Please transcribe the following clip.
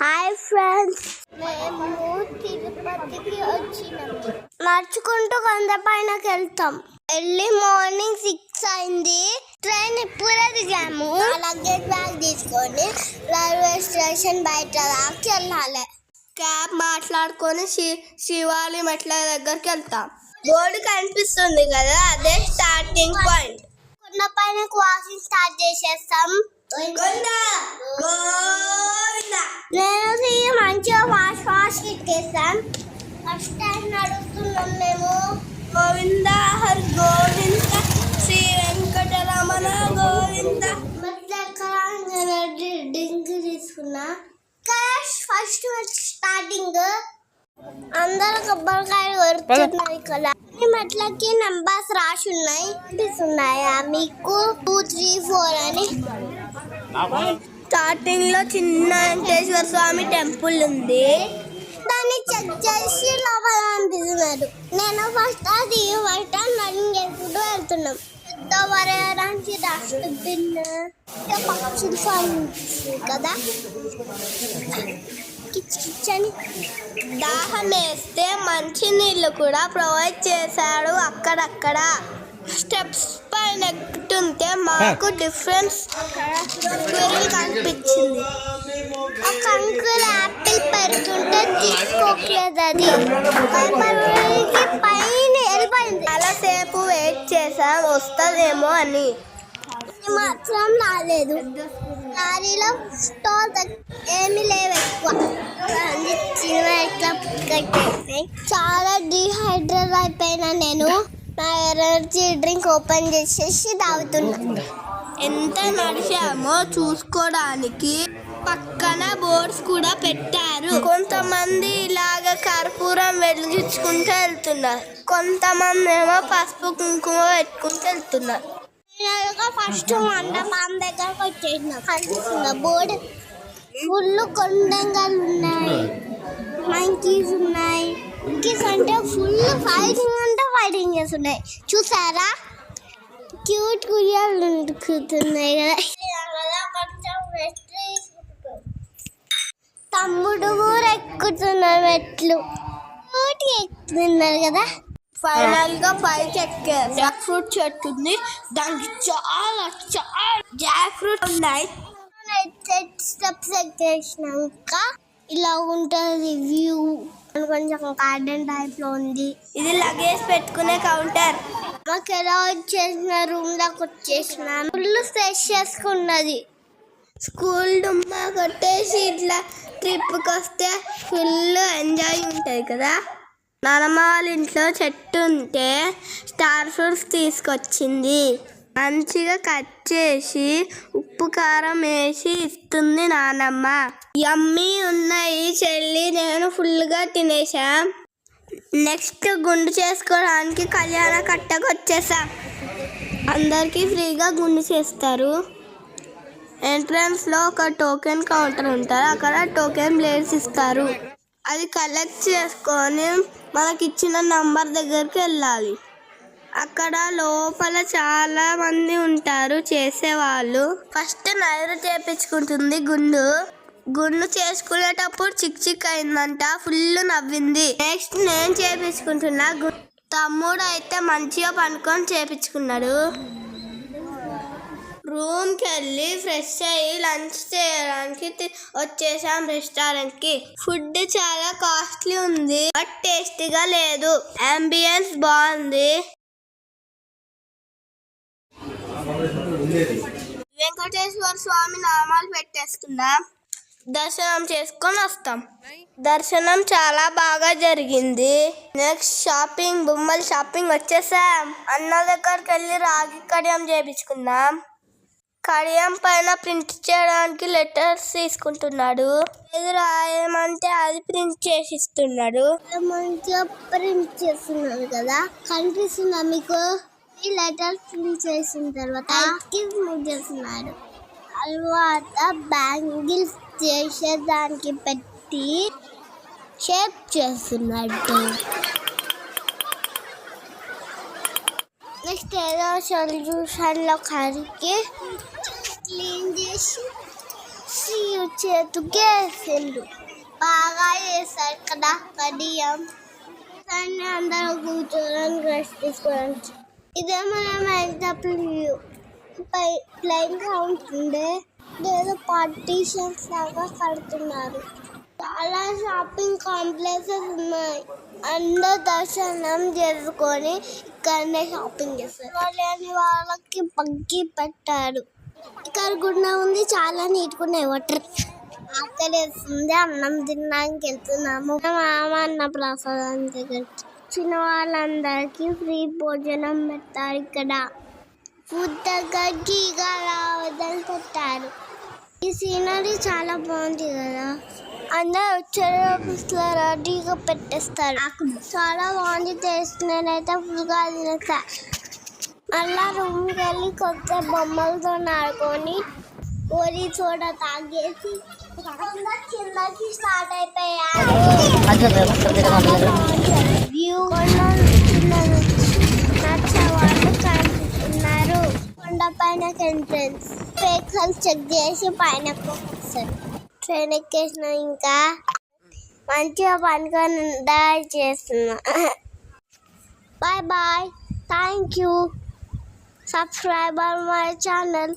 Hi friends, మేము తిరుపతికి వచ్చినాము. నడుచుకుంటూ కొండ పైనకి వెళ్తాం. ఎర్లీ మార్నింగ్ 6 అయింది. ట్రైన్ ఇప్పుడే దిగాము. లగేజ్ బ్యాగ్ తీసుకొని రైల్వే స్టేషన్ బయట దాకా వెళ్ళాలి. క్యాబ్ మాట్లాడుకొని శివాలయం మెట్ల దగ్గరికి వెళ్తాం. బోర్డు కనిపిస్తుంది కదా, అదే స్టార్టింగ్ పాయింట్. కొండ పైన వాకింగ్ స్టార్ట్ చేసేస్తాం. నేను మంచిగా ఫాస్ట్ ఎక్కేస్తాం. ఫస్ట్ టైం నడుస్తున్నాం మేము. గోవింద హరి గోవింద, శ్రీ వెంకటరమణ గోవింద. డ్రింక్ తీసుకున్నా. ఫస్ట్ స్టార్టింగ్ అందరూ కొబ్బరికాయలు కొడుతున్నారు. ఇక్కడ మెట్లకి నంబర్స్ రాసి ఉన్నాయా మీకు? 2, 3, 4 అని. స్టార్టింగ్ లో చిన్న వెంకటేశ్వర స్వామి టెంపుల్ ఉంది. దాన్ని చెక్ చేసి లోపల పంపిస్తున్నారు. నేను ఫస్ట్ రన్నింగ్ చేసుకుంటూ వెళ్తున్నాం. వరడానికి డస్ట్బిన్ పక్షులు కదా. కిచెన్ దాహం వేస్తే మంచి నీళ్ళు కూడా ప్రొవైడ్ చేశాడు. అక్కడక్కడ స్టెప్స్ పైన ఎక్కుతుంటే మాకు డిఫరెన్స్ కనిపించింది. ఒక అంకుల్ యాపిల్ పెడుతుంటే తీసుకోలేదు. అది పైన వెళ్ళిపోయింది. చాలాసేపు వెయిట్ చేసాం వస్తుందేమో అని. మాత్రం రాలేదు. లారీలో స్టాల్ ఏమీ లేవు ఎక్కువ. చాలా డిహైడ్రేట్ అయిపోయినా నేను. నా ఎనర్జీ డ్రింక్ ఓపెన్ చేసేసి తాగుతున్నా. ఎంత నడిచామో చూసుకోవడానికి పక్కన బోర్డ్స్ కూడా పెట్టారు. కొంతమంది ఇలాగ కర్పూరం వెలిగించుకుంటూ వెళ్తున్నారు. కొంతమంది ఏమో పసుపు కుంకుమ పెట్టుకుంటూ వెళ్తున్నారు. ఫస్ట్ మండపం దగ్గరకు వచ్చేసిన కనిపిస్తుంది బోర్డు. ఫుల్ కొండంగాలు ఉన్నాయి, మంకీస్ ఉన్నాయి. మంకీస్ అంటే ఫుల్ ఫైటింగ్ చేస్తున్నాయి. చూసారా? క్యూట్ కుయ్యాలు ఉడుకుతున్నాయి కదా. తమ్ముడు కూడా ఎక్కుతున్నారు మెట్లు. క్యూట్గా ఎక్కుతున్నారు కదా. ఫైనల్ గా పైకి ఎక్కారు. జాక్ ఫ్రూట్ చెట్టు ఉంది. దానికి చాలా జాక్ ఫ్రూట్ ఉన్నాయి. స్టెప్స్ ఎక్కేసినాక ఇలా ఉంటుంది వ్యూ. కొంచెం గార్డెన్ టైప్ లో ఉంది. ఇది లగేజ్ పెట్టుకునే కౌంటర్. మాకు ఎలా వచ్చేసిన రూమ్ దాకా వచ్చేసినాం. ఫుల్ ఫ్రెష్ చేసుకున్నది. స్కూల్ డుమ్మా కొట్టేసి ఇట్లా ట్రిప్కి వస్తే ఫుల్ ఎంజాయ్ ఉంటుంది కదా. నానమ్మ వాళ్ళ ఇంట్లో చెట్టు ఉంటే స్టార్ ఫ్రూట్స్ తీసుకొచ్చింది. మంచిగా కట్ చేసి ఉప్పు కారం వేసి ఇస్తుంది నానమ్మ. యమ్మీ ఉన్నాయి చెల్లి, నేను ఫుల్గా తినేసాం. నెక్స్ట్ గుండు చేసుకోవడానికి కళ్యాణ కట్టకు వచ్చేసాం. అందరికీ ఫ్రీగా గుండు చేస్తారు. ఎంట్రన్స్ లో ఒక టోకెన్ కౌంటర్ ఉంటుంది. అక్కడ టోకెన్ ప్లేట్స్ ఇస్తారు. అది కలెక్ట్ చేసుకొని మనకిచ్చిన నంబర్ దగ్గరికి వెళ్ళాలి. అక్కడ లోపల చాలా మంది ఉంటారు చేసేవాళ్ళు. ఫస్ట్ నైరు చేపించుకుంటుంది గుండు చేసుకునేటప్పుడు చిక్ అయిందంట. ఫుల్ నవ్వింది. నెక్స్ట్ నేను చేపించుకుంటున్నా. తమ్ముడు అయితే మంచిగా పనుకొని చేపించుకున్నాడు. రూమ్కి వెళ్ళి ఫ్రెష్ అయ్యి లంచ్ చేయడానికి వచ్చేసాం రెస్టారెంట్ కి. ఫుడ్ చాలా కాస్ట్లీ ఉంది, బట్ టేస్టీగా లేదు. అంబియన్స్ బాగుంది. వెంకటేశ్వర స్వామి నామాలు పెట్టేసుకుందాం. దర్శనం చేసుకొని వస్తాం. దర్శనం చాలా బాగా జరిగింది. నెక్స్ట్ షాపింగ్, బొమ్మల షాపింగ్ వచ్చేసాం. అన్న దగ్గరికి వెళ్ళి రాగి కడియం చేయించుకుందాం. కడియం పైన ప్రింట్ చేయడానికి లెటర్స్ తీసుకుంటున్నాడు. ఏది రాయమంటే అది ప్రింట్ చేసి ఇస్తున్నాడు. మంచిగా ప్రింట్ చేస్తున్నాడు కదా, కనిపిస్తుందా మీకు? ఈ లెటర్స్ ప్రింట్ చేసిన తర్వాత మూవ్ చేస్తున్నాడు. తర్వాత బ్యాంగిల్స్ చేసేదానికి పెట్టి షేప్ చేస్తున్నాడు. నెక్స్ట్ ఏదో సొల్యూషన్లో కరికి క్లీన్ చేసి చేతుకే వేసిండు. బాగా చేస్తారు కదా కడియం. కానీ అందరూ కూర్చోడానికి రెస్ట్ తీసుకోవడానికి. ఇదే మనం ఎగ్జాంపుల్ ప్లేన్ గ్రౌండ్ ఉండే ఏదో పార్టీషన్స్ లాగా కడుతున్నారు. చాలా షాపింగ్ కాంప్లెక్సెస్ ఉన్నాయి. అందరూ దర్శనం చేసుకొని ఇక్కడనే షాపింగ్ చేస్తారు. లేని వాళ్ళకి పగ్గి పెట్టారు. ఇక్కడ గుండె ఉంది, చాలా నీట్గా ఉన్నాయి. వాటర్ ఆకలి వేస్తుంది, అన్నం తినడానికి వెళ్తున్నాము. మామ అన్న ప్రసాదం దగ్గరికి చిన్న వాళ్ళందరికీ ఫ్రీ భోజనం పెట్టారు. ఇక్కడ ఫుడ్ దగ్గరికి వదిలి పెట్టారు. ఈ సీనరీ చాలా బాగుంది కదా. అందరూ వచ్చే రెడీగా పెట్టేస్తారు. చాలా బాగుంది టేస్ట్. నేనైతే ఫుల్గా తినేస్తా. మళ్ళా రూమ్కి వెళ్ళి కొత్త బొమ్మలతో ఆడుకొని ఓరి చోట తాగేసి కిందకి స్టార్ట్ అయిపోయారు. వ్యూ నచ్చే వాళ్ళు కనిపిస్తున్నారు. కొండ పైన ఎంట్రన్స్ వెహికల్స్ చెక్ చేసి పైన వస్తారు. ట్రైన్ ఎక్కేసిన ఇంకా మంచిగా పనుకొని ఎంజాయ్ చేస్తున్నా. Bye bye. Thank you. Subscribe on my channel.